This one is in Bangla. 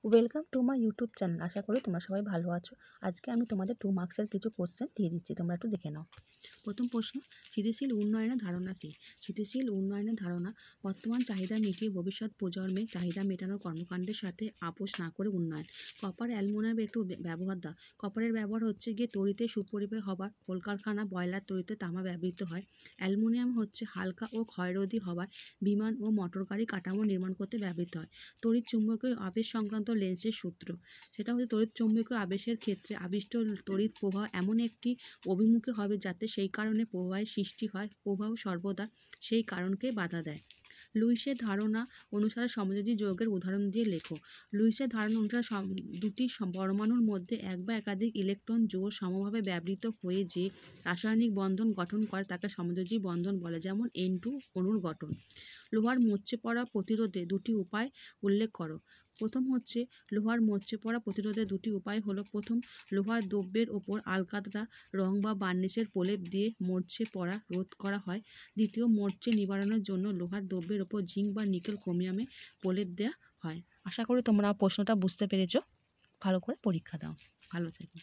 Welcome to my YouTube channel. আশা করি তোমরা সবাই ভালো আছো। আজকে আমি তোমাদের 2 মার্কসের কিছু কোশ্চেন দিয়ে দিচ্ছি, তোমরা একটু দেখে নাও। প্রথম প্রশ্ন, স্থিতিশীল উন্নয়নের ধারণা কী? স্থিতিশীল উন্নয়নের ধারণা বর্তমান চাহিদা মিটিয়ে ভবিষ্যৎ প্রজন্মের চাহিদা মেটানোর কর্মকাণ্ডের সাথে আপোষ না করে উন্নয়ন। কপার অ্যালুমিনিয়ামের একটু ব্যবহার দাও। কপারের ব্যবহার হচ্ছে গিয়ে তড়িতে সুপরিবাহী হবার, কলকারখানা, বয়লার তড়িতে তামা ব্যবহৃত হয়। অ্যালুমিনিয়াম হচ্ছে হালকা ও ক্ষয়রোধী হবার, বিমান ও মোটরগাড়ি কাঠামো নির্মাণ করতে ব্যবহৃত হয়। তড়িৎ চুম্বকীয় আবেশ সংক্রান্ত লেন্সের সূত্র, সেটা হচ্ছে তড়িৎ চুম্বকীয় আবেশের ক্ষেত্রে আবিষ্ট তড়িৎ প্রবাহ এমন একটি অভিমুখে হবে যাতে সেই কারণে প্রবাহের সৃষ্টি হয়। প্রবাহ সর্বদা সেই কারণকে বাধা দেয়। লুইসের ধারণা অনুসারে সমযোজী যৌগের উদাহরণ দিয়ে লেখো। লুইসের ধারণা অনুসারে দুটি পরমাণুর মধ্যে এক বা একাধিক ইলেকট্রন জোড় সমভাবে ব্যবহৃত হয়ে যে রাসায়নিক বন্ধন গঠন করে তাকে সমযোজী বন্ধন বলে, যেমন N2 অণুর গঠন। লোহার মরচে পড়া প্রতিরোধে দুটি উপায় উল্লেখ করো। প্রথম হচ্ছে লোহার মরচে পড়া প্রতিরোধের দুটি উপায় হলো, প্রথম, লোহার দ্রব্যের ওপর আলকাতরা রং বা বার্নিশের প্রলেপ দিয়ে মরচে পড়া রোধ করা হয়। দ্বিতীয়, মরচে নিবারণের জন্য লোহার দ্রব্যের ওপর জিঙ্ক বা নিকেল ক্রোমিয়ামে প্রলেপ দেওয়া হয়। আশা করি তোমরা প্রশ্নটা বুঝতে পেরেছো। ভালো করে পরীক্ষা দাও। ভালো থেকো।